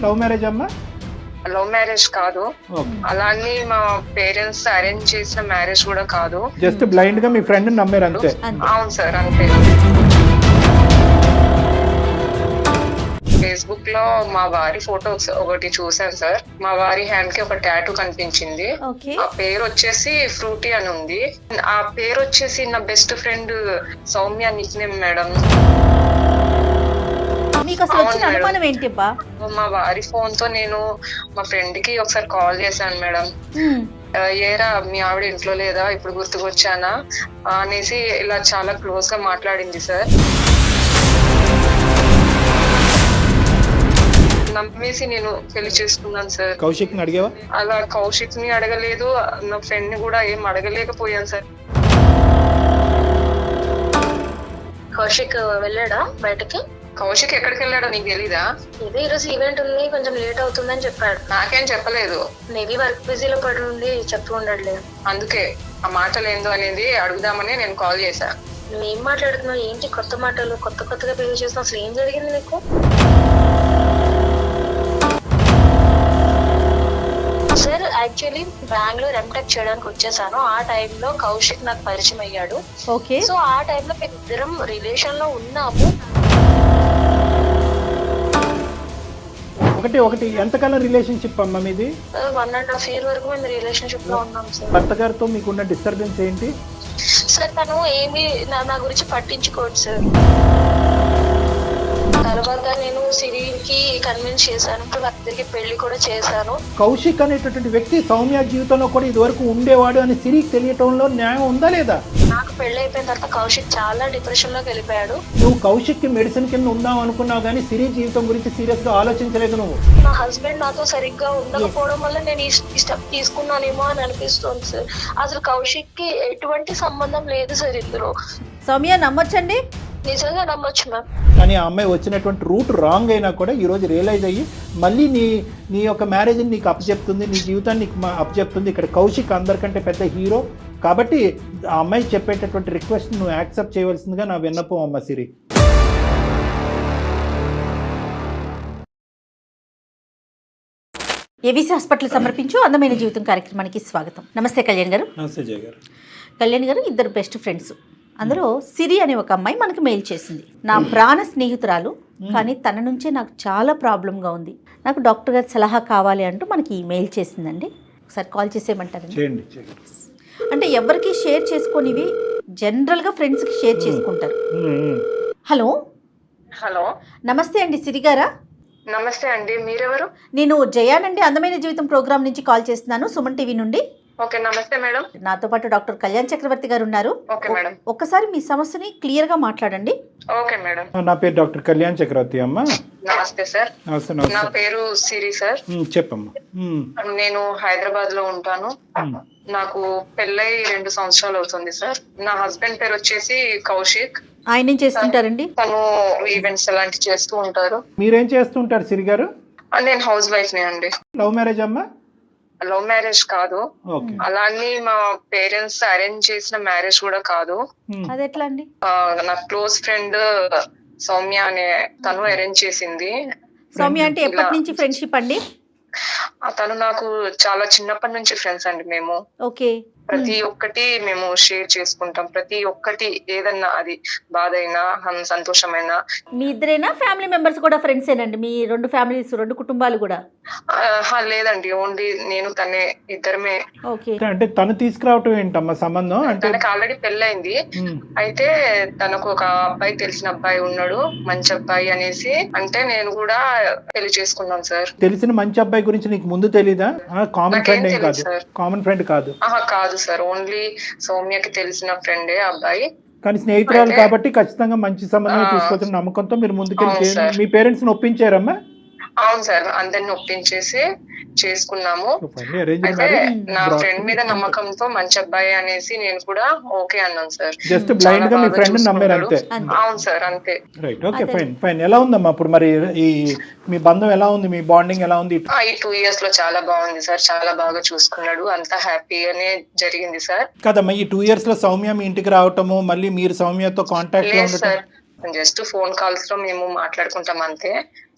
Love marriage అమ్మా? Love marriage కాదు, okay. అలానే మా పేరెంట్స్ అరేంజ్ చేసిన మ్యారేజ్ కూడా కాదు. జస్ట్ బ్లైండ్ గా మీ ఫ్రెండ్ నమ్మారు అంతే. అవును సార్, అంతే. ఫేస్బుక్ లో మా వారి ఫోటోస్ ఒకటి చూసాను సార్. మా వారి హ్యాండ్ కి ఒక టాటూ కనిపించింది. ఆ పేరు వచ్చేసి ఫ్రూటీ అని ఉంది. ఆ పేరు వచ్చేసి నా best friend Soumya Nick name madam. మా వారి ఫోన్ తో నేను మా ఫ్రెండ్ కి ఒకసారి కాల్ చేశాను మేడం. ఏరా మీ ఆవిడ ఇంట్లో లేదా, ఇప్పుడు గుర్తుకొచ్చానా అనేసి ఇలా చాలా క్లోజ్ గా మాట్లాడింది సార్. నమ్మేసి నేను పెళ్లి చేసుకున్నాను సార్. కౌశిక్ ని అడిగావా? అలా కౌశిక్ ని అడగలేదు, నా ఫ్రెండ్ ని కూడా ఏం అడగలేకపోయాను సార్. కౌశిక్ వెళ్ళాడా బయటకి? కౌశిక్ ఎక్కడికి వెళ్ళాడో నీకు తెలీదా? ఇదే ఈరోజు ఈవెంట్ ఉంది, కొంచెం లేట్ అవుతుందని చెప్పాడు. నాకేం చెప్పలేదు. మేబీ వర్క్ బిజీలో పడి ఉండి చెప్పు ఉండట్లేదు. అందుకే ఆ మాటలు ఏందో అనేది అడుగుదామని నేను కాల్ చేశా. నువ్వు ఏం మాట్లాడుతున్నావు? ఏంటి కొత్త మాటలు, కొత్తగా పెళ్లి చేస్తున్నావు? అసలు ఏం జరిగింది నీకు? సార్ యాక్చువల్లీ బెంగళూరు ఎంటెక్ చేయడానికి వచ్చేసాను. ఆ టైంలో కౌశిక్ నాకు పరిచయం అయ్యాడు. ఓకే. సో ఆ టైంలో మేము ఇద్దరం రిలేషన్ లో ఉన్నాము. ఒకటి ఎంతకాలం రిలేషన్షిప్ అమ్మా మీది? 1.5 year వరకు మేము రిలేషన్షిప్ లో ఉన్నాం సార్. భర్త గారితో మీకున్న డిస్టర్బెన్స్ ఏంటి? సార్ తను ఏమి నా గురించి పట్టించుకోడు సార్. తర్వాత నేను సిరికి కన్విన్స్ చేశాను, వాళ్ళిద్దరికి పెళ్లి కూడా చేశాను. కౌశిక్ అనేటటువంటి వ్యక్తి సౌమ్య జీవితంలో కూడా ఇది వరకు ఉండేవాడు అని సిరికి తెలియటంలో న్యాయం ఉందా లేదా? నాకు పెళ్లి అయిపోయిన తర్వాత కౌశిక్ చాలా డిప్రెషన్ లోకి వెళ్ళిపోయాడు. నువ్వు కౌశిక్ కి మెడిసిన్ కింద ఉందాం అనుకున్నావు కానీ సిరి జీవితం గురించి సీరియస్ గా ఆలోచించలేదు నువ్వు. నా హస్బెండ్ నాతో సరిగ్గా ఉండకపోవడం వల్ల నేను ఈ స్టెప్ తీసుకున్నానేమో అని అనిపిస్తుంది సార్. అసలు కౌశిక్ కి ఎటువంటి సంబంధం లేదు సార్ ఇందులో. సౌమ్య నమ్మొచ్చండి? నిజంగా నమ్మొచ్చు మ్యామ్. కానీ ఆ అమ్మాయి వచ్చినటువంటి రూట్ రాంగ్ అయినా కూడా ఈరోజు రియలైజ్ అయ్యి మళ్ళీ నీ యొక్క మ్యారేజ్ని నీకు అప్పచెప్తుంది, నీ జీవితాన్ని నీకు అప్పచెప్తుంది. ఇక్కడ కౌశిక్ అందరికంటే పెద్ద హీరో కాబట్టి ఆ అమ్మాయి చెప్పేటటువంటి రిక్వెస్ట్ నువ్వు యాక్సెప్ట్ చేయవలసిందిగా నా విన్నపం అమ్మ సిరి. ఏవిసి హాస్పిటల్ సమర్పించు అందమైన జీవితం కార్యక్రమానికి స్వాగతం. నమస్తే కళ్యాణ్ గారు. నమస్తే జయ గారు. కళ్యాణ్ గారు, ఇద్దరు బెస్ట్ ఫ్రెండ్స్, అందులో సిరి అనే ఒక అమ్మాయి మనకు మెయిల్ చేసింది. నా ప్రాణ స్నేహితురాలు, కానీ తన నుంచే నాకు చాలా ప్రాబ్లంగా ఉంది, నాకు డాక్టర్ గారి సలహా కావాలి అంటూ మనకి ఈ మెయిల్ చేసిందండి. ఒకసారి కాల్ చేసేయమంటారండి? చేయండి. అంటే ఎవరికి షేర్ చేసుకునేవి జనరల్గా ఫ్రెండ్స్కి షేర్ చేసుకుంటారు. హలో. హలో, నమస్తే అండి సిరి గారా? నమస్తే అండి, మీరెవరు? నేను జయానండి, అందమైన జీవితం ప్రోగ్రామ్ నుంచి కాల్ చేస్తున్నాను, సుమన్ టీవీ నుండి. ఓకే, నమస్తే మేడం. నాతో పాటు డాక్టర్ కళ్యాణ్ చక్రవర్తి గారు ఉన్నారు. Okay madam. ఒక్కసారి మీ సమస్యని క్లియర్ గా మాట్లాడండి. Okay madam. నా పేరు డాక్టర్ కళ్యాణ్ చక్రవర్తి అమ్మ. నమస్తే సార్. నమస్తే. నా పేరు సిరి సార్. చెప్పమ్మా. నేను హైదరాబాద్ లో ఉంటాను. నాకు పెళ్ళై 2 సంవత్సరాలు అవుతుంది సార్. నా హస్బెండ్ పేరు వచ్చేసి కౌశిక్. ఆయన ఏం చేస్తుంటారండి? తను ఈవెంట్స్ అలాంటివి చేస్తూ ఉంటారు. మీరేం చేస్తుంటారు సిరి గారు? నేను హౌస్ వైఫ్ నే అండి. లవ్ మ్యారేజ్ అమ్మా? లవ్ మ్యారేజ్ కాదు, ఓకే. అలానే మా పేరెంట్స్ అరేంజ్ చేసిన మ్యారేజ్ కూడా కాదు. అది ఎట్లా అండి? నా క్లోజ్ ఫ్రెండ్ సౌమ్య అనే తను అరేంజ్ చేసింది. సౌమ్య అంటే ఎప్పటి నుంచి ఫ్రెండ్షిప్ అండి? తను నాకు చాలా చిన్నప్పటి నుంచి ఫ్రెండ్స్ అండి. మేము ఓకే. ప్రతి ఒక్కటి మేము షేర్ చేసుకుంటాం. ప్రతి ఒక్కటి ఏదన్నా, అది బాధ అయినా సంతోషమైనా. మీ ఇద్దరేనా, ఫ్యామిలీ మెంబర్స్ కూడా ఫ్రెండ్స్ ఏనండి? మీ 2 ఫ్యామిలీస్, 2 కుటుంబాలు కూడా? లేదండి, ఓన్లీ నేను తనే, ఇద్దరమే. ఓకే. అంటే తను తీసుకురావటం ఏంటమ్మా సంబంధం? అంటే తనకు ఆల్రెడీ పెళ్ళైంది. అయితే తనకు ఒక అబ్బాయి, తెలిసిన అబ్బాయి ఉన్నాడు, మంచి అబ్బాయి అనేసి అంటే నేను కూడా పెళ్లి చేసుకున్నాను సార్. తెలిసిన మంచి అబ్బాయి గురించి నీకు ముందు తెలీదా? కామన్ ఫ్రెండ్ ఏం కాదు? కామన్ ఫ్రెండ్ కాదు? కాదు సార్, ఓన్లీ సౌమ్యకి తెలిసిన ఫ్రెండే అబ్బాయి. కానీ స్నేహితురాలు కాబట్టి ఖచ్చితంగా మంచి సంబంధం తీసుకొచ్చిన నమ్మకంతో మీరు ముందుకెళ్ళి మీ పేరెంట్స్ ని ఒప్పించారమ్మా? అవును సార్, అందరిని ఒప్పించేసి చేసుకున్నాము. అయితే నా ఫ్రెండ్ మీద నమ్మకంతో మంచి అబ్బాయి అనేసి నేను కూడా ఓకే అన్నాను సార్. జస్ట్ బ్లైండ్ గా మీ ఫ్రెండ్ నమ్మారు అంతే? అవును సార్, అంతే. Right, okay, fine. ఎలా ఉందమ్మా ఇప్పుడు మరి ఈ మీ బంధం ఎలా ఉంది, మీ బాండింగ్ ఎలా ఉంది? ఈ 2 years లో చాలా బాగుంది సార్, చాలా బాగా చూసుకున్నాడు, అంతా హ్యాపీగానే జరిగింది సార్. కదమ్మా, ఈ 2 years లో సౌమ్య మీ ఇంటికి రావటము, మళ్ళీ మీరు సౌమ్యతో కాంటాక్ట్ లో ఉండటం? జస్ట్ ఫోన్ కాల్స్ లో మేము మాట్లాడుకుంటాం అంతే.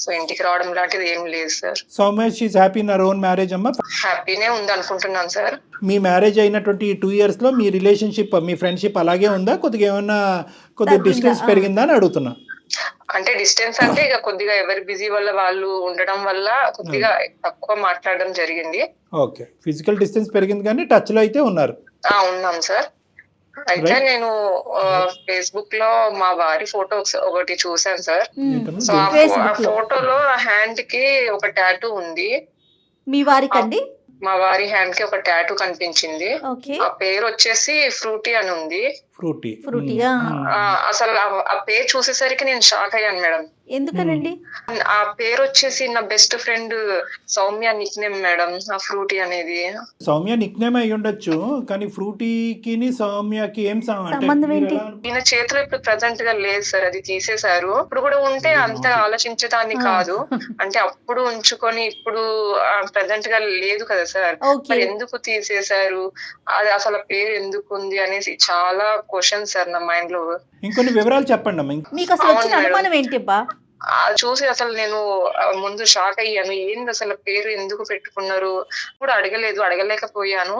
సో ఇంటికి రావడం లాంటిది ఏం లేదు sir. Soumya she happy in her own marriage అమ్మా? హ్యాపీనే ఉంది అనుకుంటున్నాను సార్. మీ మ్యారేజ్ అయినటువంటి 2 years లో మీ రిలేషన్షిప్, మీ ఫ్రెండ్షిప్ అలాగే ఉందా? కొద్దిగా ఏమన్నా కొద్దిగా డిస్టెన్స్ పెరిగిందా అని అడుగుతున్నా. అంటే డిస్టెన్స్ అంటే ఇక కొద్దిగా ఎవరి బిజీ వల్ల వాళ్ళు ఉండడం వల్ల కొద్దిగా తక్కువ మాట్లాడడం జరిగింది. ఓకే, ఫిజికల్ డిస్టెన్స్ పెరిగింది కానీ టచ్ లో అయితే ఉన్నారు. ఉన్నాం సార్. అయితే నేను ఫేస్బుక్ లో మా వారి ఫోటో ఒకటి చూసాను సార్. సో ఆ ఫోటోలో హ్యాండ్ కి ఒక టాటూ ఉంది. మీ వారికండి? మా వారి హ్యాండ్ కి ఒక టాటూ కనిపించింది. ఆ పేరు వచ్చేసి ఫ్రూటీ అని ఉంది. ఫ్రూటీ. అసలు ఆ పేరు చూసేసరికి నేను షాక్ అయ్యాను మేడం. ఎందుకనండి? ఆ పేరు వచ్చేసి నా best friend Soumya Nick name madam. ఆ ఫ్రూటీ అనేది సౌమ్య నిక్ నేమ్ అయి ఉండొచ్చు, కానీ ఫ్రూటీకి సౌమ్యకి ఏం సంబంధం ఏంటి? ఈయన చేతిలో ఇప్పుడు ప్రెసెంట్ గా లేదు సార్, అది తీసేశారు. ఇప్పుడు కూడా ఉంటే అంత ఆలోచించేదాన్ని కాదు. అంటే అప్పుడు ఉంచుకొని ఇప్పుడు ప్రెసెంట్ గా లేదు కదా సార్, మరి ఎందుకు తీసేశారు, అది అసలు పేరు ఎందుకు ఉంది అనేసి చాలా క్వశ్చన్ సార్ నా మైండ్ లో. ఇంకొన్ని వివరాలు చెప్పండి అమ్మా. మీకు అసలు వచ్చిన అనుమానం ఏంటి అబ్బా? చూసి అసలు నేను ముందు షాక్ అయ్యాను. ఏంది అసలు పేరు ఎందుకు పెట్టుకున్నారు కూడా అడగలేకపోయాను.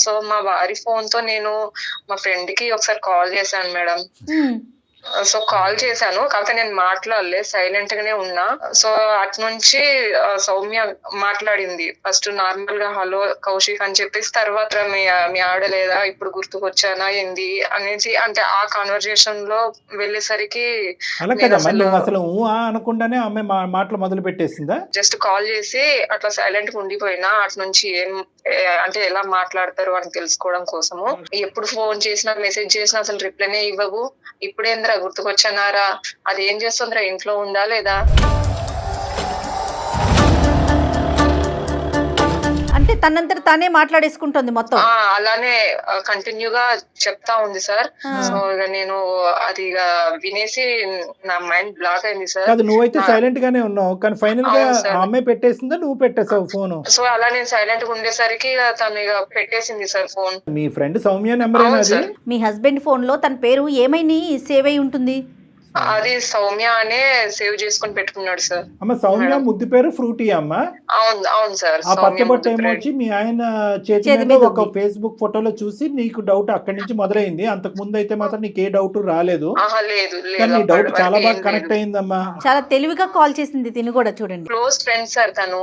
సో మా వారి ఫోన్ తో నేను మా ఫ్రెండ్ కి ఒకసారి కాల్ చేశాను మేడం. సో కాల్ చేశాను, కాకపోతే నేను మాట్లాడలేదు, సైలెంట్ గానే ఉన్నా. సో అటు నుంచి సౌమ్య మాట్లాడింది. ఫస్ట్ నార్మల్ గా హలో కౌశిక్ అని చెప్పేసి, తర్వాత మీ ఆడలేదా, ఇప్పుడు గుర్తుకొచ్చానా ఏంది అనేసి, అంటే ఆ కాన్వర్జేషన్ లో వెళ్ళేసరికి అసలు అనుకుంటానే ఆమె మాటలు మొదలు పెట్టేసిందా? జస్ట్ కాల్ చేసి అట్లా సైలెంట్ గా ఉండిపోయినా. అటు నుంచి అంటే ఎలా మాట్లాడతారు అని తెలుసుకోవడం కోసము. ఎప్పుడు ఫోన్ చేసినా మెసేజ్ చేసినా అసలు రిప్లైనే ఇవ్వవు. ఇప్పుడేంద్రా గుర్తుకొచ్చానారా, అది ఏం చేస్తుందిరా, ఇంట్లో ఉందా లేదా? అంటే తనంతట తానే మాట్లాడేసుకుంటుంది మొత్తం. అలానే కంటిన్యూగా చెప్తా ఉంది సార్. సో ఇక నేను అది ఇక వినేసి నా మైండ్ బ్లాక్ అయింది సార్. నువ్వైతే సైలెంట్ గానే ఉన్నావు, కానీ ఫైనల్ గా ఆమె పెట్టేసిందా, నువ్వు పెట్టేసావు ఫోన్? సో అలా నేను సైలెంట్ గా ఉండేసరికి తను ఇక పెట్టేసింది సార్ ఫోన్. మీ ఫ్రెండ్ సౌమ్య నెంబర్ ఏనా? మీ హస్బెండ్ ఫోన్ లో తన పేరు ఏమైనా సేవ్ అయి ఉంటుంది? అది సౌమ్య అనే సేవ్ చేసుకుని పెట్టుకున్నాడు సార్. అమ్మ సౌమ్య ముద్దు పేరు ఫ్రూటీ అమ్మ. అవును సార్. ఆ పచ్చబొట్ట ఏమొచ్చి మీ ఆయన చేతి మీద ఒక ఫేస్బుక్ ఫోటోలో చూసి నీకు డౌట్ అక్కడి నుంచి మొదలైంది. అంతకు ముందు అయితే మాత్రం నీకు ఏ డౌట్ రాలేదు, కానీ డౌట్ చాలా బాగా కనెక్ట్ అయిందమ్మా. చాలా తెలివిగా కాల్ చేసింది తిని కూడా, చూడండి. క్లోజ్ ఫ్రెండ్ సార్ తను.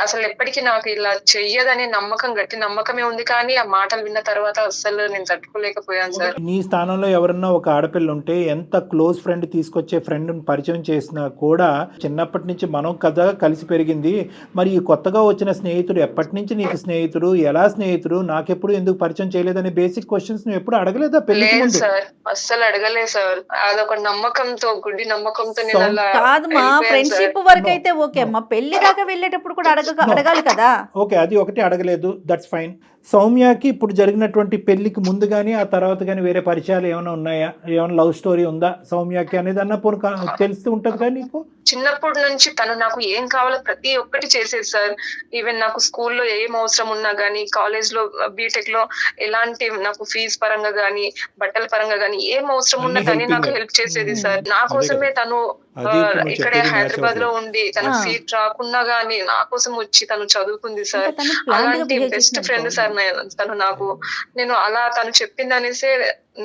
అసలు ఎప్పటికీ నాకు ఇలా చెయ్యదనే నమ్మకం, గట్టి నమ్మకమే ఉంది, కానీ ఆ మాటలు విన్న తర్వాత అసలు నేను తట్టుకోలేకపోయాను సార్. నీ స్థానంలో ఎవరన్నా ఒక ఆడపిల్ల ఉంటే, ఎంత క్లోజ్ ఫ్రెండ్ తీసుకొచ్చే ఫ్రెండ్ పరిచయం చేసినా కూడా, చిన్నప్పటి నుంచి మనం కదా కలిసి పెరిగింది, మరి ఈ కొత్తగా వచ్చిన స్నేహితుడు ఎప్పటి నుంచి నీకు స్నేహితుడు, ఎలా స్నేహితుడు, నాకెప్పుడు ఎందుకు పరిచయం చేయలేదనే బేసిక్ క్వశ్చన్స్ నువ్వు ఎప్పుడు అడగలేదా పెళ్లికి ముందు? సార్ అస్సలు అడగలేదు సార్. అదొక నమ్మకంతో, గుడ్డి నమ్మకంతో. కాదు మా ఫ్రెండ్షిప్ వరకు అయితే ఓకే అమ్మా, పెళ్లి దాకా వెళ్ళేటప్పుడు కూడా అడగాలి కదా. ఓకే, అది ఒకటి అడగలేదు, దట్స్ ఫైన్. సౌమ్యకి ఇప్పుడు జరిగినటువంటి పెళ్లికి ముందు కానీ ఆ తర్వాత కానీ వేరే పరిచయాలు ఏమైనా ఉన్నాయా? ఏమైనా లవ్ స్టోరీ ఉందా సౌమ్యకి అనేది అన్న తెలుస్తూ ఉంటది కదా నీకు? చిన్నప్పటి నుంచి తను నాకు ఏం కావాలో ప్రతి ఒక్కటి చేసేది సార్. ఈవెన్ నాకు స్కూల్లో ఏం అవసరం ఉన్నా గానీ, కాలేజ్ లో బీటెక్ లో ఎలాంటి నాకు ఫీజు పరంగా గానీ, బట్టల పరంగా గానీ ఏం అవసరం ఉన్నా కానీ నాకు హెల్ప్ చేసేది సార్. నా కోసమే తను ఇక్కడే హైదరాబాద్ లో ఉండి తన సీట్ రాకున్నా గానీ నా కోసం వచ్చి తను చదువుకుంది సార్. అలాంటి బెస్ట్ ఫ్రెండ్ సార్ తను నాకు. నేను అలా తను చెప్పింది అనేసే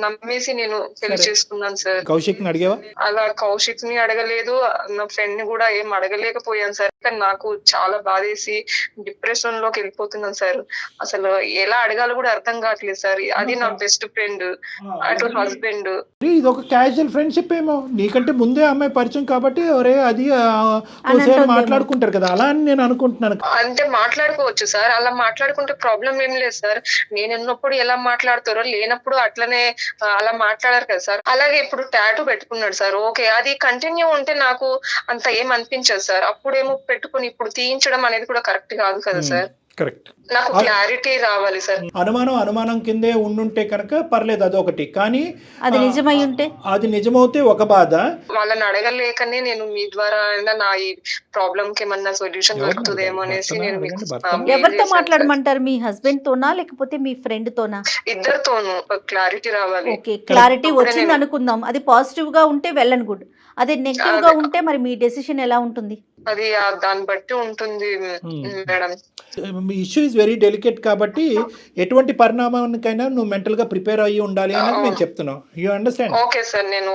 నమ్మేసి నేను పెళ్లి చేసుకున్నాను సార్. కౌశిక్ ని అడిగావా? అలా కౌశిక్ ని అడగలేదు, నా ఫ్రెండ్ ని కూడా ఏం అడగలేకపోయాను సార్. కానీ నాకు చాలా బాధేసి డిప్రెషన్ లోకి వెళ్ళిపోతున్నాను సార్. అసలు ఎలా అడగాలో కూడా అర్థం కావట్లేదు సార్. అది నా బెస్ట్ ఫ్రెండ్, అటు హస్బెండ్. ఇది ఒక క్యాజువల్ ఫ్రెండ్షిప్ ఏమో, నీకంటే ముందే అమ్మాయి పరిచయం కాబట్టి ఒరే అది మాట్లాడుకుంటారు కదా, అలా అని నేను అనుకుంటున్నాను. అంటే మాట్లాడుకోవచ్చు సార్, అలా మాట్లాడుకుంటే ప్రాబ్లం ఏం లేదు సార్. నేను ఉన్నప్పుడు ఎలా మాట్లాడతారో, లేనప్పుడు అట్లనే అలా మాట్లాడారు కదా సార్. అలాగే ఇప్పుడు టాటూ పెట్టుకున్నాడు సార్, ఓకే, అది కంటిన్యూ ఉంటే నాకు అంత ఏం అనిపించదు సార్. అప్పుడేమో పెట్టుకుని ఇప్పుడు తీయించడం అనేది కూడా కరెక్ట్ కాదు కదా సార్. కరెక్ట్. నాకు క్లారిటీ రావాలి సార్. అనుమానం కిందే ఉండుంటే కనుక పర్లేదు, అదొకటి. కానీ అది నిజమై ఉంటే, అది నిజమవుతే ఒక బాధ. వాళ్ళని అడగలేకనే నేను మీ ద్వారా అయినా నా ఈ ప్రాబ్లం కి ఏమన్నా సొల్యూషన్ దొరుకుతుందేమో అనేసి నేను మీకు ఎవరితో మాట్లాడమంటారు? మీ హస్బెండ్ తోనా లేకపోతే మీ ఫ్రెండ్ తోనా? ఇద్దరితోనూ క్లారిటీ రావాలి. ఓకే, క్లారిటీ వచ్చింది అనుకుందాం. అది పాజిటివ్ గా ఉంటే వెల్ అండ్ గుడ్. అదే నెగిటివ్ గా ఉంటే మరి మీ డెసిషన్ ఎలా ఉంటుంది? అది దాన్ని బట్టి ఉంటుంది madam. Issue is very delicate కాబట్టి ఎటువంటి పరిణామానికైనా నువ్వు మెంటల్ గా ప్రిపేర్ అయ్యి ఉండాలి అనేది నేను చెప్తున్నాను. You understand? ఓకే సార్, నేను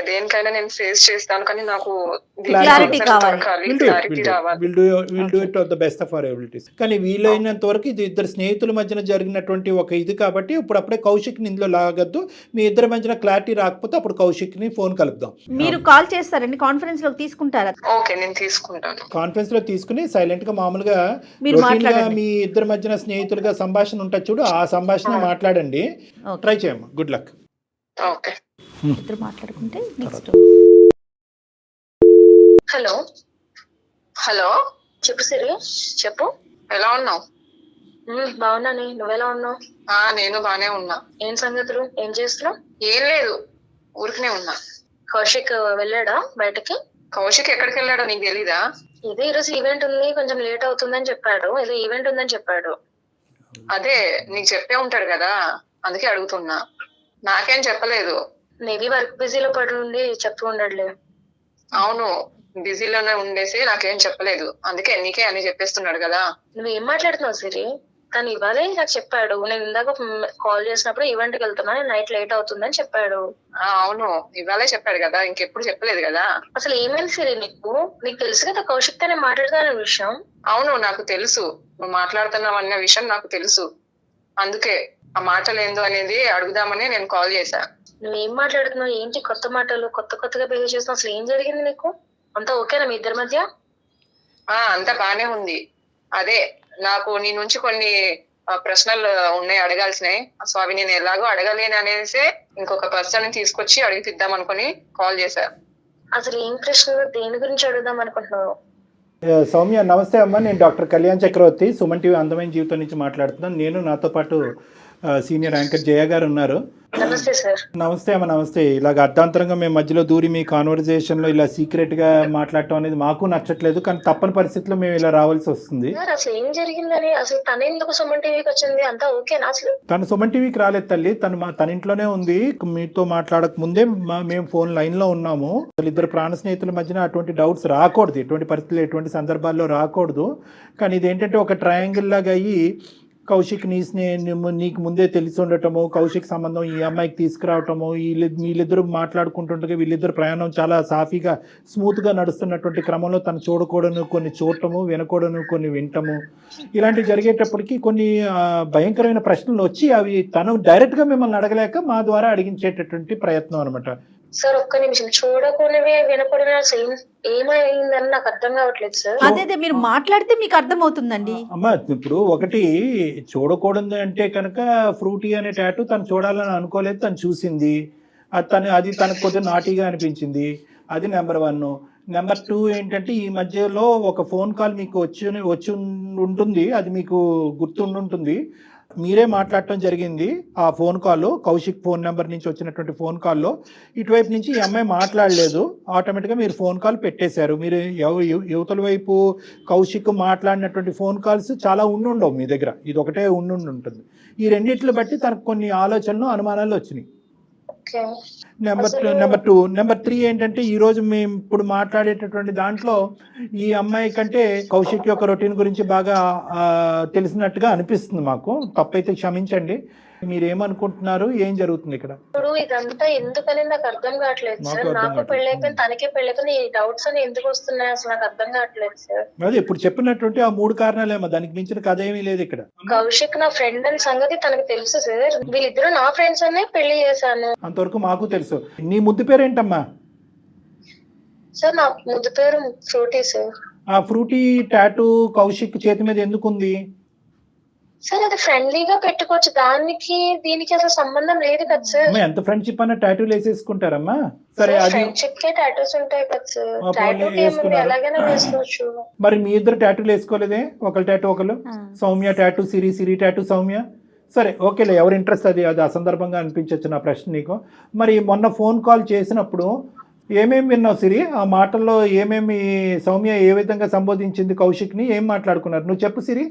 దేనికైనా నేను ఫేస్ చేస్తాను, కానీ నాకు క్లారిటీ కావాలి. క్లారిటీ రావాలి. Will do it the best of our abilities. కానీ వీలైనంత వరకు ఇది ఇద్దరు స్నేహితుల మధ్యన జరిగినటువంటి ఒక ఇది కాబట్టి ఇప్పుడప్పుడే కౌశిక్ ని ఇందులో లాగద్దు. మీ ఇద్దరి మధ్యన క్లారిటీ రాకపోతే అప్పుడు కౌశిక్ ని ఫోన్ కలుపుదాం. మీరు కాల్ చేస్తారండి, కాన్ఫరెన్స్ లోకి తీసుకుంటారా? ఓకే, నేను తీసుకుంటాను. కాన్ఫరెన్స్ లో తీసుకుని సైలెంట్ గా మామూలుగా మీరు మాట్లాడండి. మీ ఇద్దరి మధ్యన స్నేహితులుగా సంభాషణ ఉంటుంది చూడు, ఆ సంభాషణ మాట్లాడండి. ట్రై చేయమ్మా. Good luck. ఓకే, ఇద్దరు మాట్లాడుకుంటే నెక్స్ట్. హలో హలో, చెప్పు సిరి, చెప్పు. ఎలా ఉన్నావు? బాగున్నాను, నువ్వెలా ఉన్నావు? నేను బానే ఉన్నా. ఏం సంగతులు, ఏం చేస్తున్నావు? ఏం లేదు, ఊరికనే ఉన్నా. కౌశిక్ వెళ్ళాడా బయటకి? కౌశిక్ ఎక్కడికి వెళ్ళాడో నీకు తెలీదా? ఇదే ఈరోజు ఈవెంట్ ఉంది, కొంచెం లేట్ అవుతుందని చెప్పాడు. ఏదో ఈవెంట్ ఉందని చెప్పాడు. అదే నీకు చెప్పే ఉంటాడు కదా, అందుకే అడుగుతున్నా. నాకేం చెప్పలేదు. మేబీ వర్క్ బిజీలో పడి ఉండి చెప్తూ ఉండడులే. అవును, బిజీలోనే ఉండేసి నాకేం చెప్పలేదు, అందుకే నీకే అని చెప్పేస్తున్నాడు కదా. నువ్వేం మాట్లాడుతున్నావు సిరి? తను ఇవాళే నాకు చెప్పాడు. నేను ఇందాక కాల్ చేసినప్పుడు ఈవెంట్ కి వెళ్తున్నా, నైట్ లేట్ అవుతుందని చెప్పాడు. అవును, ఇవాళే చెప్పాడు కదా, ఇంకెప్పుడు చెప్పలేదు కదా. అసలు ఏమైంది సిరి నీకు? నీకు తెలుసు కదా కౌశిక్ తో నేను మాట్లాడుతానన్న విషయం. అవును, నాకు తెలుసు నువ్వు మాట్లాడుతున్నావు అన్న విషయం నాకు తెలుసు. అందుకే ఆ మాటలు ఏందో అనేది అడుగుదామని నేను కాల్ చేశా. నువ్వేం మాట్లాడుతున్నావు? ఏంటి కొత్త మాటలు, కొత్తగా బిహేవ్ చేస్తున్నావు? అసలు ఏం జరిగింది నీకు? అంతా ఓకేనా మీ ఇద్దరి మధ్య? అంతా బానే ఉంది. అదే నాకు నీ నుంచి కొన్ని ప్రశ్నలు ఉన్నాయి అడగాల్సినాయి. సో అవి నేను ఎలాగో అడగలేను అనేసి ఇంకొక పర్సన్ తీసుకొచ్చి అడిగిద్దాం అనుకుని కాల్ చేశా. అసలు ఏం ప్రశ్నలు, దేని గురించి అడుగుదాం అనుకుంటున్నావు? సౌమ్య నమస్తే అమ్మా, నేను డాక్టర్ కళ్యాణ్ చక్రవర్తి, సుమన్ టీవీ అందమైన జీవితం నుంచి మాట్లాడుతున్నాను. నేను నాతో పాటు సీనియర్ యాంకర్ జయ గారు ఉన్నారు. నమస్తే సార్. నమస్తే అమ్మ, నమస్తే. ఇలాగ అర్ధాంతరంగా మేము మధ్యలో దూరి మీ కాన్వర్జేషన్లో ఇలా సీక్రెట్గా మాట్లాడటం అనేది మాకు నచ్చట్లేదు, కానీ తప్పని పరిస్థితుల్లో మేము ఇలా రావాల్సి వస్తుంది. అసలు ఏం జరిగిందని, అసలు తన ఎందుకు సుమన్ టీవీకి వచ్చింది? అంతా ఓకేనా? అసలు తను సుమన్ టీవీకి రాలేదు తల్లి, తన ఇంట్లోనే ఉంది. మీతో మాట్లాడక ముందే మేము ఫోన్ లైన్లో ఉన్నాము. అసలు ఇద్దరు ప్రాణ స్నేహితుల మధ్యన అటువంటి డౌట్స్ రాకూడదు, ఎటువంటి పరిస్థితులు ఎటువంటి సందర్భాల్లో రాకూడదు. కానీ ఇదేంటంటే ఒక ట్రయాంగిల్ లాగా అయ్యి కౌశిక్ నీకు ముందే తెలిసి ఉండటము, కౌశిక్ సంబంధం ఈ అమ్మాయికి తీసుకురావటము, వీళ్ళిద్దరూ మాట్లాడుకుంటుండగా వీళ్ళిద్దరు ప్రయాణం చాలా సాఫీగా స్మూత్గా నడుస్తున్నటువంటి క్రమంలో తను చూడకూడను కొన్ని చూడటము, వినకూడను కొన్ని వింటము, ఇలాంటివి జరిగేటప్పటికి కొన్ని భయంకరమైన ప్రశ్నలు వచ్చి అవి తను డైరెక్ట్గా మిమ్మల్ని అడగలేక మా ద్వారా అడిగించేటటువంటి ప్రయత్నం అనమాట. సార్ ఒక్క నిమిషం, చూడకూడనివే వినకూడనివే అసలు ఏమైందని నాకు అర్థం కావట్లేదు సార్. అదే మీరు మాట్లాడితే మీకు అర్థం అవుతుందండి. అమ్మ ఇప్పుడు ఒకటి చూడకూడదు అంటే కనుక ఫ్రూటీ అనే టాటూ తను చూడాలని అనుకోలేదు, తను చూసింది, అది తనకు కొద్దిగా నాటీగా అనిపించింది, అది నెంబర్ 1. నెంబర్ 2 ఏంటంటే ఈ మధ్యలో ఒక ఫోన్ కాల్ మీకు వచ్చి ఉంటుంది, అది మీకు గుర్తుండుంటుంది. మీరే మాట్లాడటం జరిగింది. ఆ phone call Kaushik phone number నుంచి వచ్చినటువంటి ఫోన్ కాల్లో ఇటువైపు నుంచి ఈ అమ్మాయి మాట్లాడలేదు, ఆటోమేటిక్గా మీరు ఫోన్ కాల్ పెట్టేశారు. మీరు యువతల వైపు కౌశిక్ మాట్లాడినటువంటి ఫోన్ కాల్స్ చాలా ఉండవు మీ దగ్గర, ఇది ఒకటే ఉంటుంది. ఈ రెండింటిని బట్టి తనకు కొన్ని ఆలోచనలు అనుమానాలు వచ్చినాయి. నెంబర్ 2. నెంబర్ 3 ఏంటంటే ఈరోజు మేము ఇప్పుడు మాట్లాడేటటువంటి దాంట్లో ఈ అమ్మాయి కంటే కౌశిక్ యొక్క రొటీన్ గురించి బాగా తెలిసినట్టుగా అనిపిస్తుంది మాకు. తప్పైతే క్షమించండి. మీరేమనుకుంటున్నారు, ఏం జరుగుతుంది ఇక్కడ? ఇప్పుడు ఇదంతా ఎందుకని నాకు అర్థం కావట్లేదు సార్. నాకు పెళ్ళైపోయింది, తనకే పెళ్ళైపోయింది, ఈ డౌట్స్ అని ఎందుకు వస్తున్నాయి అసలు నాకు అర్థం కావట్లేదు సార్. అదే ఇప్పుడు చెప్పినటువంటి ఆ 3 కారణాలేమో, దానికి మించిన కథ ఏమీ లేదు ఇక్కడ. కౌశిక్ నా ఫ్రెండ్ అని సంగతి తనకు తెలుసు సార్. వీళ్ళిద్దరు నా ఫ్రెండ్స్ అనే పెళ్లి చేశాను, అంతవరకు మాకు తెలుసు. నీ ముద్దు పేరేంటమ్మా? సార్ నా ముద్దు పేరు ఫ్రూటీ సార్. ఆ ఫ్రూటీ టాటూ కౌశిక్ చేతి మీద ఎందుకు ఉంది? సార్ అది ఫ్రెండ్లీగా పెట్టుకోవచ్చు, దానికి దీనికి అసలు సంబంధం లేదు కదా సార్. అమ్మ ఎంత ఫ్రెండ్షిప్ అన్న టాటూలు వేసేసుకుంటారమ్మా. సరే అది ఫ్రెండ్షిప్ కే టాటూస్ ఉంటాయి కదా సార్, పోనీ టాటూ ఏముంది వేసుకున్నారు. ఎలాగైనా వేసుకోవచ్చు. మరి మీ ఇద్దరు టాటూలు వేసుకోలేదే, ఒకరు టాటూ ఒకరు, సౌమ్య టాటూ సిరి, సిరి టాటూ సౌమ్య. సరే ఓకేలే, ఎవరి ఇంట్రెస్ట్ అది అది అసందర్భంగా అనిపించవచ్చు నా ప్రశ్న నీకు. మరి మొన్న ఫోన్ కాల్ చేసినప్పుడు ఏమేమి విన్నావు సిరి? ఆ మాటల్లో ఏమేమి సౌమ్య ఏ విధంగా సంబోధించింది కౌశిక్ని, ఏం మాట్లాడుకున్నారు నువ్వు చెప్పు సిరి.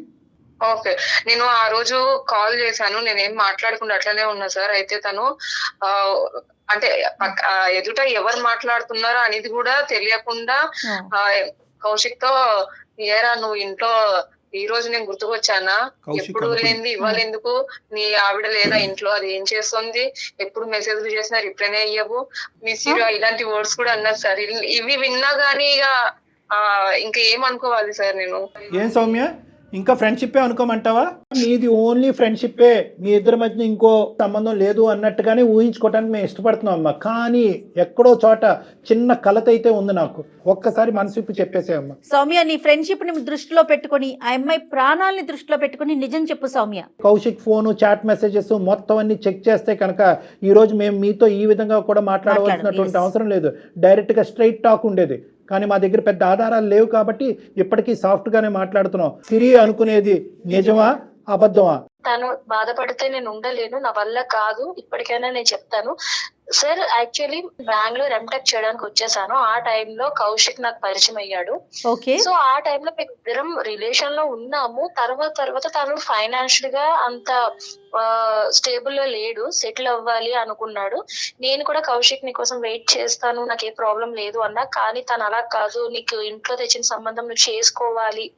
ఓకే, నేను ఆ రోజు కాల్ చేశాను, నేనేం మాట్లాడకుండా అట్లనే ఉన్నా సార్. అయితే తను అంటే ఎదుట ఎవరు మాట్లాడుతున్నారో అనేది కూడా తెలియకుండా కౌశిక్ తో, ఏరా నువ్వు ఇంట్లో ఈ రోజు నేను గుర్తుకొచ్చానా, ఎప్పుడు లేనిది ఇవాళ ఎందుకు, నీ ఆవిడ లేదా ఇంట్లో, అది ఏం చేస్తుంది, ఎప్పుడు మెసేజ్లు చేసినా రిప్లైనే అయ్యవు, మిస్ యూ, ఇలాంటి వర్డ్స్ కూడా అన్నారు సార్. ఇవి విన్నా గానీ ఇక ఇంకా ఏమనుకోవాలి సార్ నేను. ఏం సౌమ్య, ఇంకా ఫ్రెండ్షిప్పే అనుకోమంటావా? నీది ఓన్లీ ఫ్రెండ్షిప్పే, మీ ఇద్దరి మధ్య ఇంకో సంబంధం లేదు అన్నట్టుగానే ఊహించుకోవడానికి మేము ఇష్టపడుతున్నాం అమ్మా. కానీ ఎక్కడో చోట చిన్న కలత అయితే ఉంది నాకు, ఒక్కసారి మనసిప్పి చెప్పేసే అమ్మా. సౌమ్య, నీ ఫ్రెండ్షిప్ ని దృష్టిలో పెట్టుకుని, ఆ అమ్మాయి ప్రాణాలని దృష్టిలో పెట్టుకుని నిజం చెప్పు Soumya. Kaushik phone, chat messages మొత్తం అన్ని చెక్ చేస్తే కనుక ఈ రోజు మేము మీతో ఈ విధంగా కూడా మాట్లాడవలసినటువంటి అవసరం లేదు, డైరెక్ట్ గా స్ట్రైట్ టాక్ ఉండేది. కానీ మా దగ్గర పెద్ద ఆధారాలు లేవు కాబట్టి ఇప్పటికీ సాఫ్ట్ గానే మాట్లాడుతున్నాం. సిరి అనుకునేది నిజమా అబద్ధమా? తను బాధపడితే నేను ఉండలేను, నా వల్ల కాదు, ఇప్పటికైనా నేను చెప్తాను సార్. యాక్చువల్లీ బెంగళూరు ఎంటెక్ చేయడానికి వచ్చేసాను, ఆ టైంలో కౌశిక్ నాకు పరిచయం అయ్యాడు. సో ఆ టైంలో మేము ఇద్దరం రిలేషన్ లో ఉన్నాము. తర్వాత తను ఫైనాన్షియల్ గా అంత స్టేబుల్ లో లేడు, సెటిల్ అవ్వాలి అనుకున్నాడు. నేను కూడా కౌశిక్ నీ కోసం వెయిట్ చేస్తాను, నాకు ఏ ప్రాబ్లం లేదు అన్నా. కానీ తను అలా కాదు, నీకు ఇంట్లో తెచ్చిన సంబంధం నువ్వు చేసుకోవాలి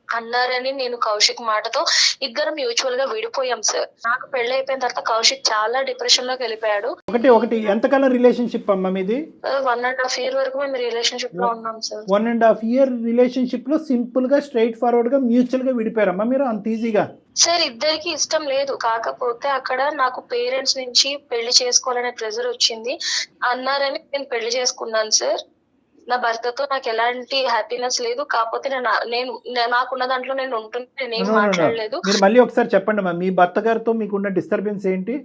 అన్నారని నేను కౌశిక్ మాటతో ఇద్దరం మ్యూచువల్ గా విడిపోయాం సార్. నాకు పెళ్లి అయిపోయిన తర్వాత కౌశిక్ చాలా డిప్రెషన్ లోకి వెళ్ళిపోయాడు. ఒకటి ఎంతకాలం రిలేషన్షిప్ అమ్మా మీది? 1.5 year వరకు మేము రిలేషన్షిప్ లో ఉన్నాం సార్. 1.5 year రిలేషన్షిప్ లో సింపుల్ గా స్ట్రైట్ ఫార్వర్డ్ గా మ్యూచువల్ గా విడిపోయారమ్మా మీరు అంత ఈజీగా? సార్ ఇద్దరికి ఇష్టం లేదు, కాకపోతే అక్కడ నాకు పేరెంట్స్ నుంచి పెళ్లి చేసుకోవాలనే ప్రెజర్ వచ్చింది అన్నారని నేను పెళ్లి చేసుకున్నాను సార్. నా భర్తతో నాకు ఎలాంటి హ్యాపీనెస్ లేదు, కాకపోతే నేను నాకున్న దాంట్లో నేను ఉంటున్నా, నేనేం మాట్లాడలేదు. మీరు మళ్ళీ ఒకసారి చెప్పండి మా, మీ భర్త గారితో మీకున్న డిస్టర్బెన్స్ ఏంటి?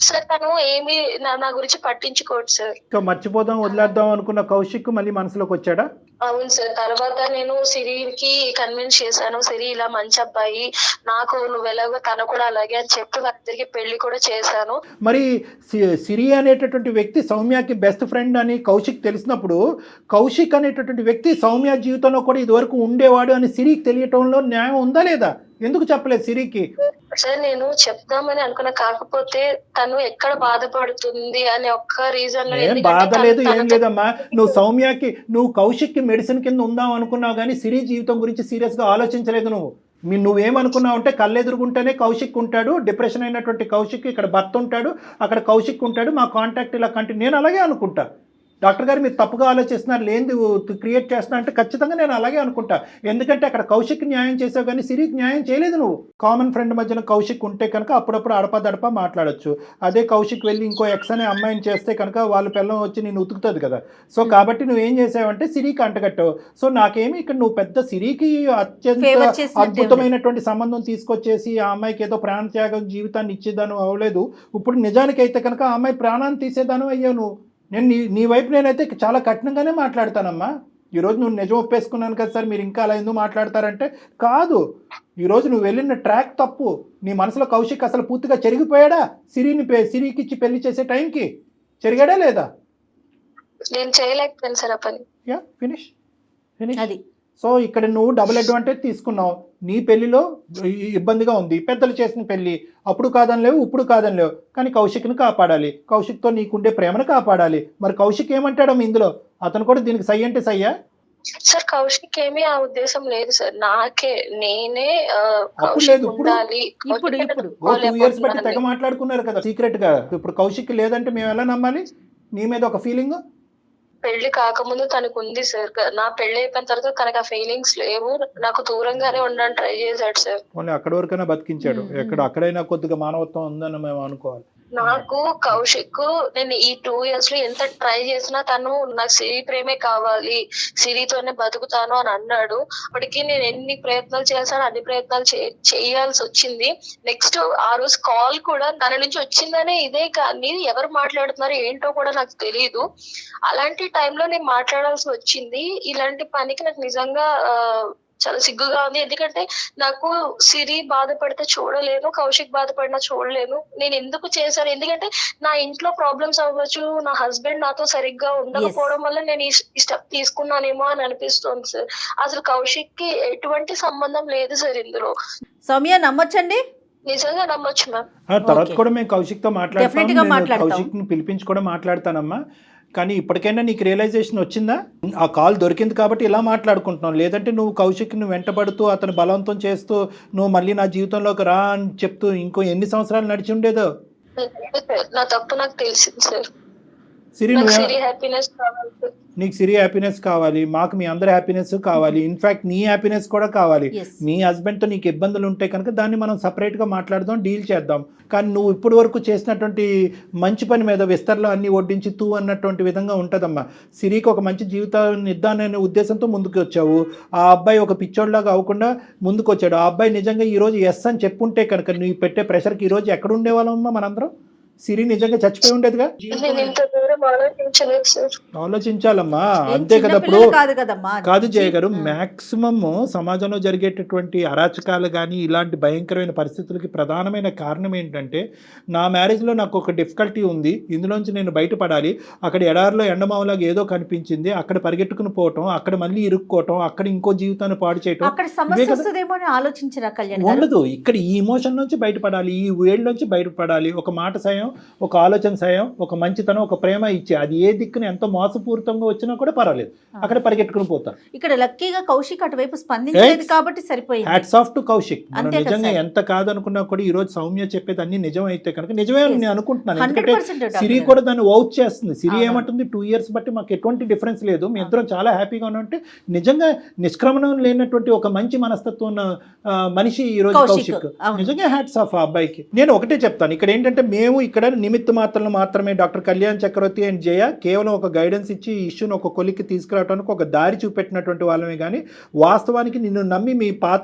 సార్ తను ఏమి నా గురించి పట్టించుకోడు సార్. మర్చిపోదాం వదిలేద్దాం అనుకున్న కౌశిక్ మళ్ళీ మనసులోకి వచ్చాడా? అవును సార్. తర్వాత నేను సిరికి కన్విన్స్ చేశాను, సిరి ఇలా మంచి అబ్బాయి, నాకు నువ్వు ఎలాగో తను కూడా అలాగే అని చెప్పి వాళ్ళిద్దరికి పెళ్లి కూడా చేశాను. మరి సిరి అనేటటువంటి వ్యక్తి సౌమ్యకి బెస్ట్ ఫ్రెండ్ అని కౌశిక్ తెలిసినప్పుడు, కౌశిక్ అనేటటువంటి వ్యక్తి సౌమ్య జీవితంలో కూడా ఇదివరకు ఉండేవాడు అని సిరికి తెలియటంలో న్యాయం ఉందా లేదా? ఎందుకు చెప్పలేదు సిరికి? సార్ నేను చెప్దామని అనుకున్నా, కాకపోతే తను ఎక్కడ బాధపడుతుంది అనే ఒక్క రీజన్. ఏం బాధ లేదు, ఏం లేదమ్మా. నువ్వు కౌశిక్ కి మెడిసిన్ కింద ఉందాం అనుకున్నావు కానీ సిరి జీవితం గురించి సీరియస్ గా ఆలోచించలేదు. నువ్వేమనుకున్నావు అంటే కళ్ళెదురుగుంటేనే కౌశిక్ ఉంటాడు, డిప్రెషన్ అయినటువంటి కౌశిక్ ఇక్కడ భర్త ఉంటాడు, అక్కడ కౌశిక్ ఉంటాడు, మా కాంటాక్ట్ ఇలా కంటిన్యూ. నేను అలాగే అనుకుంటా. డాక్టర్ గారు మీరు తప్పుగా ఆలోచిస్తున్నారు, లేనిది క్రియేట్ చేస్తున్నా అంటే ఖచ్చితంగా నేను అలాగే అనుకుంటా. ఎందుకంటే అక్కడ కౌశిక్ న్యాయం చేసావు కానీ సిరికి న్యాయం చేయలేదు. నువ్వు కామన్ ఫ్రెండ్ మధ్యన కౌశిక్ ఉంటే కనుక అప్పుడప్పుడు అడపదడప మాట్లాడొచ్చు. అదే కౌశిక్ వెళ్ళి ఇంకో ఎక్స్ అనే అమ్మాయిని చేస్తే కనుక వాళ్ళ పిల్లం వచ్చి నేను ఉతుకుతుంది కదా. సో కాబట్టి నువ్వేం చేసావంటే సిరికి అంటగట్టావు. సో నాకేమి ఇక్కడ నువ్వు పెద్ద సిరికి అత్యంత అద్భుతమైనటువంటి సంబంధం తీసుకొచ్చేసి ఆ అమ్మాయికి ఏదో ప్రాణత్యాగం జీవితాన్ని ఇచ్చేదాను అవ్వలేదు. ఇప్పుడు నిజానికైతే కనుక ఆ అమ్మాయి ప్రాణాన్ని తీసేదాను అయ్యావు నువ్వు. నేను నీ వైపు నేనైతే చాలా కఠినంగానే మాట్లాడతానమ్మా. ఈరోజు నువ్వు నిజం ఒప్పేసుకున్నాను కదా సార్, మీరు ఇంకా అలా ఎందుకు మాట్లాడతారంటే కాదు. ఈరోజు నువ్వు వెళ్ళిన ట్రాక్ తప్పు. నీ మనసులో కౌశిక్ అసలు పూర్తిగా చెరిగిపోయాడా? సిరికి ఇచ్చి పెళ్లి చేసే టైంకి చెరిగాడా లేదా? నేను చేయలేకపోయాను సార్ ఆ పని. యా ఫినిష్ అది. సో ఇక్కడ నువ్వు డబుల్ అడ్వాంటేజ్ తీసుకున్నావు. నీ పెళ్లిలో ఇబ్బందిగా ఉంది, పెద్దలు చేసిన పెళ్లి, అప్పుడు కాదనిలేవు ఇప్పుడు కాదనిలేవు, కానీ కౌశిక్ని కాపాడాలి, కౌశిక్తో నీకుండే ప్రేమను కాపాడాలి. మరి కౌశిక్ ఏమంటాడో ఇందులో? అతను కూడా దీనికి సై అంటే సయ్యా? సార్ కౌశిక్ ఏమీ ఆ ఉద్దేశం లేదు సార్, నేనే అప్పుడు లేదు. ఇప్పుడు 2 years బట్టి తెగ మాట్లాడుకున్నారు కదా సీక్రెట్ గా. ఇప్పుడు కౌశిక్ లేదంటే మేము ఎలా నమ్మాలి? నీ మీద ఒక ఫీలింగ్ పెళ్లి కాకముందు తనకు ఉంది సార్, నా పెళ్లి అయిపోయిన తర్వాత తనకు ఆ ఫీలింగ్స్ లేవు, నాకు దూరంగానే ఉండడానికి ట్రై చేశాడు సార్. అక్కడ వరకైనా బతికించాడు, అక్కడైనా కొద్దిగా మానవత్వం ఉందని మేము అనుకోవాలి. నాకు కౌశిక్, నేను ఈ 2 years లో ఎంత ట్రై చేసినా తను నాకు సిరి ప్రేమే కావాలి, సిరితోనే బతుకుతాను అని అన్నాడు. అప్పటికి నేను ఎన్ని ప్రయత్నాలు చేశాను, అన్ని ప్రయత్నాలు చేయాల్సి వచ్చింది. నెక్స్ట్ ఆ రోజు కాల్ కూడా తన నుంచి వచ్చిందనే ఇదే, కానీ ఎవరు మాట్లాడుతున్నారు ఏంటో కూడా నాకు తెలియదు. అలాంటి టైంలో నేను మాట్లాడాల్సి వచ్చింది. ఇలాంటి పనికి నాకు నిజంగా చాలా సిగ్గుగా ఉంది. ఎందుకంటే నాకు సిరి బాధపడితే చూడలేను, కౌశిక్ బాధపడినా చూడలేను. నేను ఎందుకు చేశాను, ఎందుకంటే నా ఇంట్లో ప్రాబ్లమ్స్ అవ్వచ్చు, నా హస్బెండ్ నాతో సరిగ్గా ఉండకపోవడం వల్ల నేను ఈ స్టెప్ తీసుకున్నానేమో అని అనిపిస్తుంది సార్. అసలు కౌశిక్ కి ఎటువంటి సంబంధం లేదు సార్ ఇందులో. సౌమ్య నమ్మొచ్చండి? నిజంగా నమ్మొచ్చు మ్యామ్. తర్వాత కూడా మేము కౌశిక్ తో మాట్లాడతాం, కౌశిక్ ని పిలిపించి కూడా మాట్లాడతానమ్మా. కానీ ఇప్పటికైనా నీకు రియలైజేషన్ వచ్చిందా? ఆ కాల్ దొరికింది కాబట్టి ఇలా మాట్లాడుకుంటున్నావు. లేదంటే నువ్వు కౌశిక్ని వెంటబడుతూ అతను బలవంతం చేస్తూ నువ్వు మళ్ళీ నా జీవితంలోకి రా అని చెప్తూ ఇంకో ఎన్ని సంవత్సరాలు నడిచి ఉండేదో. నా తప్పు నాకు తెలిసింది సార్. సిరి, నీకు సిరి హ్యాపీనెస్ కావాలి, మాకు మీ అందరి హ్యాపీనెస్ కావాలి, ఇన్ఫాక్ట్ నీ హ్యాపీనెస్ కూడా కావాలి. మీ హస్బెండ్తో నీకు ఇబ్బందులు ఉంటే కనుక దాన్ని మనం సపరేట్గా మాట్లాడదాం, డీల్ చేద్దాం. కానీ నువ్వు ఇప్పటి వరకు చేసినటువంటి మంచి పని మీద విస్తరలో అన్ని వడ్డించి తూ అన్నటువంటి విధంగా ఉంటుందమ్మా. సిరికి ఒక మంచి జీవితాన్ని ఇద్దాననే ఉద్దేశంతో ముందుకు వచ్చావు. ఆ అబ్బాయి ఒక పిచ్చోడ్లాగా అవ్వకుండా ముందుకు వచ్చాడు. ఆ అబ్బాయి నిజంగా ఈరోజు ఎస్ అని చెప్పుంటే కనుక నువ్వు పెట్టే ప్రెషర్కి ఈరోజు ఎక్కడ ఉండేవాళ్ళమ్మా మనందరం? సిరి నిజంగా చచ్చిపోయి ఉండేదిగా. ఆలోచించాలమ్మా, అంతే కదా. ఇప్పుడు కాదు జయ గారు, మాక్సిమం సమాజంలో జరిగేటటువంటి అరాచకాలు కానీ ఇలాంటి భయంకరమైన పరిస్థితులకి ప్రధానమైన కారణం ఏంటంటే, నా మ్యారేజ్లో నాకు ఒక డిఫికల్టీ ఉంది, ఇందులోంచి నేను బయటపడాలి, అక్కడ ఎడారిలో ఎండమావులాగా ఏదో కనిపించింది, అక్కడ పరిగెట్టుకుని పోవటం, అక్కడ మళ్ళీ ఇరుక్కోవటం, అక్కడ ఇంకో జీవితాన్ని పాడు చేయటం ఉండదు. ఇక్కడ ఈ ఇమోషన్ నుంచి బయటపడాలి, ఈ వేళ్ళ నుంచి బయటపడాలి. ఒక మాట సాయం, ఒక ఆలోచన సాయం, ఒక మంచితనం, ఒక ప్రేమ ఇచ్చి అది ఏ దిక్కుని ఎంతో మోసపూరితంగా వచ్చినా కూడా పర్వాలేదు, అక్కడ పరిగెట్టుకుని పోతారు. ఇక్కడ లక్కీగా కౌశిక్ అటువైపు స్పందించలేదు కాబట్టి సరిపోయింది. Hats off to Kaushik. మనం నిజంగా ఎంత కాదనుకున్నా కూడా ఈ రోజు సౌమ్య చెప్పేది అన్ని నిజం అయితే కనుక నిజమే అని నేను అనుకుంటున్నాను. ఎందుకంటే సిరి కూడా దాన్ని వౌచ్ చేస్తుంది. సిరి ఏమంటుంది, 2 years బట్టి మాకు ఎటువంటి డిఫరెన్స్ లేదు, మీ ఇద్దరం చాలా హ్యాపీగా ఉన్నట్టు. నిజంగా నిష్క్రమణం లేనటువంటి ఒక మంచి మనస్తత్వం ఉన్న మనిషి ఈ రోజు కౌశిక్. నిజంగా హ్యాట్స్ ఆఫ్ ఆ అబ్బాయికి. నేను ఒకటే చెప్తాను, ఇక్కడ ఏంటంటే మేము ఇక్కడ నిమిత్త మాత్రలు మాత్రమే డాక్టర్ కళ్యాణ్ చక్రవర్తి అండ్ జయ కేవలం ఒక గైడెన్స్ ఇచ్చి ఈ ఇష్యూని ఒక కొలిక్కి తీసుకురావడానికి ఒక దారి చూపెట్టినటువంటి వాళ్ళమే. కానీ వాస్తవానికి నిన్ను నమ్మి మీ పాత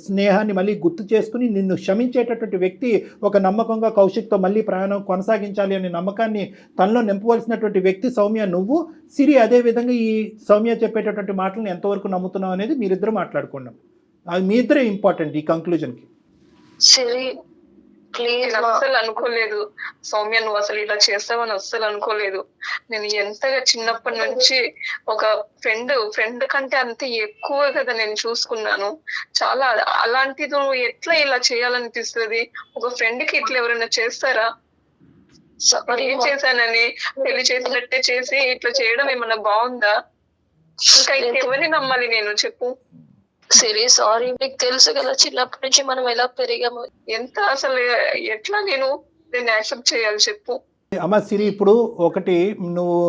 స్నేహాన్ని మళ్ళీ గుర్తు చేసుకుని నిన్ను క్షమించేటటువంటి వ్యక్తి ఒక నమ్మకంగా కౌశిక్తో మళ్ళీ ప్రయాణం కొనసాగించాలి అనే నమ్మకాన్ని తనలో నింపవలసినటువంటి వ్యక్తి సౌమ్య నువ్వు. సిరి అదే విధంగా ఈ సౌమ్య చెప్పేటటువంటి మాటలను ఎంతవరకు నమ్ముతున్నావు అనేది మీరిద్దరు మాట్లాడుకున్నాం. అది మీ ఇద్దరే ఇంపార్టెంట్ ఈ కంక్లూజన్కి. అస్సలు అనుకోలేదు సౌమ్య, నువ్వు అసలు ఇలా చేస్తావని అస్సలు అనుకోలేదు. నేను ఎంతగా చిన్నప్పటి నుంచి ఒక ఫ్రెండ్ కంటే అంత ఎక్కువ కదా నేను చూసుకున్నాను. చాలా అలాంటిది నువ్వు ఎట్లా ఇలా చేయాలనిపిస్తుంది? ఒక ఫ్రెండ్ కి ఇట్లా ఎవరైనా చేస్తారా? ఏం చేశానని పెళ్లి చేసినట్టే చేసి ఇట్లా చేయడం ఏమన్నా బాగుందా? ఇంకా ఇంకెవరిని నమ్మాలి నేను, చెప్పు. సరే సారీ, మీకు తెలుసు కదా చిన్నప్పటి నుంచి మనం ఎలా పెరిగాము. ఎంత అసలు ఎట్లా నేను యాక్సెప్ట్ చేయాలి చెప్పు. అమ్మ సిరి, ఇప్పుడు ఒకటి నువ్వు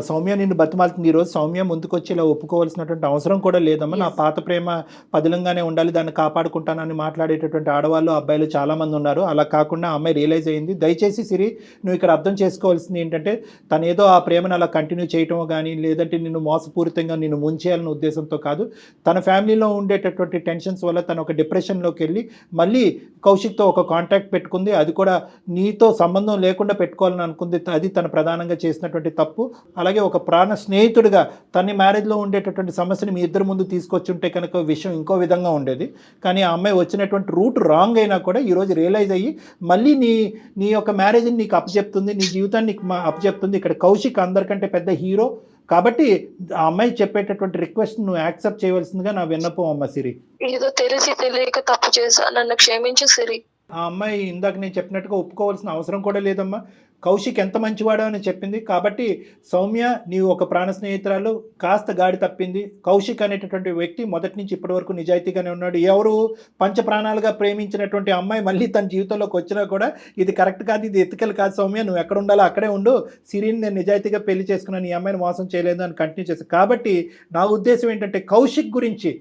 సౌమ్య నిన్ను బతిమాలుతుంది. ఈరోజు సౌమ్య ముందుకు వచ్చి ఇలా ఒప్పుకోవాల్సినటువంటి అవసరం కూడా లేదమ్మా. నా పాత ప్రేమ పదిలంగానే ఉండాలి, దాన్ని కాపాడుకుంటానని మాట్లాడేటటువంటి ఆడవాళ్ళు అబ్బాయిలు చాలామంది ఉన్నారు. అలా కాకుండా అమ్మాయి రియలైజ్ అయింది. దయచేసి సిరి, నువ్వు ఇక్కడ అర్థం చేసుకోవాల్సింది ఏంటంటే, తను ఏదో ఆ ప్రేమను అలా కంటిన్యూ చేయటం కానీ లేదంటే నిన్ను మోసపూరితంగా నిన్ను ముంచేయాలనే ఉద్దేశంతో కాదు. తన ఫ్యామిలీలో ఉండేటటువంటి టెన్షన్స్ వల్ల తను ఒక డిప్రెషన్లోకి వెళ్ళి మళ్ళీ కౌశిక్తో ఒక కాంటాక్ట్ పెట్టుకుంది. అది కూడా నీతో సంబంధం లేకుండా పెట్టుకోవాలని అనుకుంది. అది తను ప్రధానంగా చేసినటువంటి తప్పు. అలాగే ఒక ప్రాణ స్నేహితుడిగా తన మ్యారేజ్లో ఉండేటటువంటి సమస్యని మీ ఇద్దరు ముందు తీసుకొచ్చి ఉంటే కనుక విషయం ఇంకో విధంగా ఉండేది. కానీ ఆ అమ్మాయి వచ్చినటువంటి రూట్ రాంగ్ అయినా కూడా ఈరోజు రియలైజ్ అయ్యి మళ్ళీ నీ యొక్క మ్యారేజ్ని నీకు అప్పచెప్తుంది, నీ జీవితాన్ని నీకు అప్పచెప్తుంది. ఇక్కడ కౌశిక్ అందరికంటే పెద్ద హీరో కాబట్టి ఆ అమ్మాయి చెప్పేటటువంటి రిక్వెస్ట్ నువ్వు యాక్సెప్ట్ చేయవలసిందిగా నా విన్నపం అమ్మ సిరి. ఏదో తెలిసి తెలియక తప్పు చేశా, నన్ను క్షమించు సిరి. ఆ అమ్మాయి ఇందాక నేను చెప్పినట్టుగా ఒప్పుకోవాల్సిన అవసరం కూడా లేదమ్మా. కౌశిక్ ఎంత మంచివాడో అని చెప్పింది కాబట్టి సౌమ్య నీవు ఒక ప్రాణ స్నేహితురాలు కాస్త గాడి తప్పింది. కౌశిక్ అనేటటువంటి వ్యక్తి మొదటి నుంచి ఇప్పటి వరకు నిజాయితీగానే ఉన్నాడు. ఎవరు పంచప్రాణాలుగా ప్రేమించినటువంటి అమ్మాయి మళ్ళీ తన జీవితంలోకి వచ్చినా కూడా ఇది కరెక్ట్ కాదు, ఇది ఎత్తుకెళ్ళి కాదు సౌమ్య, నువ్వు ఎక్కడ ఉండాలో అక్కడే ఉండు, సిరిని నేను నిజాయితీగా పెళ్లి చేసుకున్నాను, ఈ అమ్మాయిని మోసం చేయలేదు అని కంటిన్యూ చేస్తాను. కాబట్టి నా ఉద్దేశం ఏంటంటే కౌశిక్ గురించి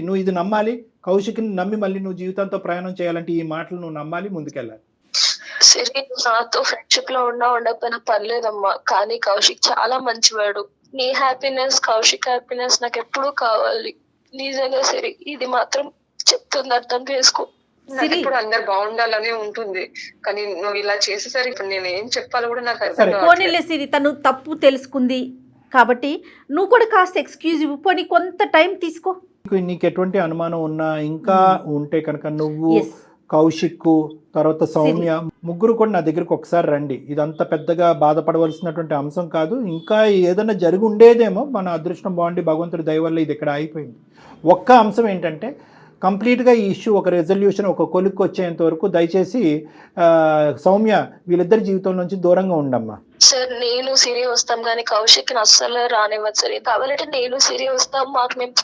నువ్వు ఇది నమ్మాలి. కౌశిక్ని నమ్మి మళ్ళీ నువ్వు జీవితంతో ప్రయాణం చేయాలంటే ఈ మాటలు నువ్వు నమ్మాలి, ముందుకెళ్ళాలి. సిరి నాతో ఫ్రెండ్షిప్ లో ఉండకపోయినా పర్లేదమ్మా, కానీ కౌశిక్ చాలా మంచివాడు. నీ హ్యాపీనెస్, కౌశిక్ హ్యాపీనెస్ నాకు ఎప్పుడూ కావాలి. నిజంగా సిరి, ఇది మాత్రం చెప్తుంది, అర్థం చేసుకో. నాకు ఇప్పుడు అందరు బాగుండాలనే ఉంటుంది, కానీ నువ్వు ఇలా చేసేసరికి ఇప్పుడు నేను ఏం చెప్పాలో కూడా నాకు అర్థం కావట్లేదు. పోనీలే సిరి, తను తప్పు తెలుసుకుంది కాబట్టి నువ్వు కూడా కాస్త ఎక్స్క్యూజ్ ఇవ్వు, పోనీ కొంత టైం తీసుకో. నీకు ఎటువంటి అనుమానం ఉన్నా ఇంకా ఉంటే కనుక నువ్వు, కౌశిక్, తర్వాత సౌమ్య ముగ్గురు కూడా నా దగ్గరికి ఒకసారి రండి. ఇదంతా పెద్దగా బాధపడవలసినటువంటి అంశం కాదు. ఇంకా ఏదైనా జరిగి ఉండేదేమో, మన అదృష్టం బాగుండి భగవంతుడి దయ వల్ల ఇది ఇక్కడ అయిపోయింది. ఒక్క అంశం ఏంటంటే కంప్లీట్గా ఈ ఇష్యూ ఒక రెజల్యూషన్, ఒక కొలిక్కి వచ్చేంత వరకు దయచేసి సౌమ్య వీళ్ళిద్దరి జీవితం నుంచి దూరంగా ఉండమ్మా. సార్ నేను సిరి వస్తాం కానీ కౌశిక్ అస్సలు రానివ్వదు సార్. కావాలంటే నేను సిరి వస్తాం, మాకు మేము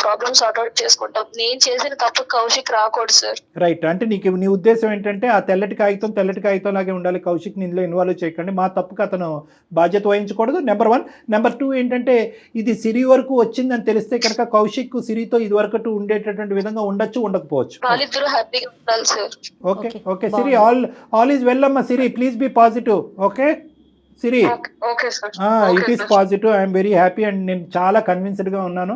ప్రాబ్లమ్ సార్ట్ అవుట్ చేసుకుంటాం. నేను చేసిన తప్పు కౌశిక్ రాకూడదు సార్. రైట్, అంటే నీ ఉద్దేశం ఏంటంటే ఆ తెల్లటి కాగితం లాగే ఉండాలి, కౌశిక్ ఇందులో ఇన్వాల్వ్ చేయకండి, మా తప్పుకు అతను బాధ్యత వహించకూడదు. నెంబర్ 1. నెంబర్ 2 ఏంటంటే ఇది సిరి వరకు వచ్చిందని తెలిస్తే కనుక కౌశిక్ సిరితో ఇది వరకు ఉండేటటువంటి విధంగా ఉండొచ్చు, ఉండకపోవచ్చు. వాళ్ళిద్దరూ హ్యాపీగా ఉండాలి sir. Okay Siri, all is well అమ్మా. Siri please be positive. Okay Siri, it is positive. I'm very happy and నేను చాలా కన్విన్స్డ్గా ఉన్నాను.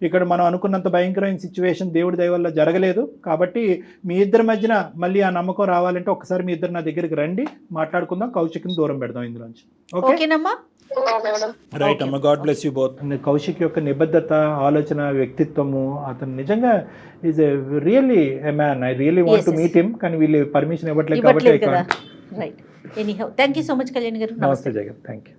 ఇక్కడ మనం అనుకున్నంత భయంకరమైన సిచ్యువేషన్ దేవుడి దయ వల్ల జరగలేదు. కాబట్టి మీ ఇద్దరి మధ్యన మళ్ళీ ఆ నమ్మకం రావాలంటే ఒకసారి మీ ఇద్దరు నా దగ్గరికి రండి, మాట్లాడుకుందాం, కౌశిక్ని దూరం పెడదాం ఇందులోంచి. ఓకేనమ్మా? రైట్ అమ్మా, God bless you both. Kaushik యొక్క నిబద్ధత, ఆలోచన, వ్యక్తిత్వము, అతను నిజంగా is a really a man. I really want to meet him, కానీ వీళ్ళు పర్మిషన్ ఇవ్వట్లేదు కాబట్టి. Right, anyhow thank you so much Kalyan గారు. నమస్తే జగన్, థ్యాంక్ యూ.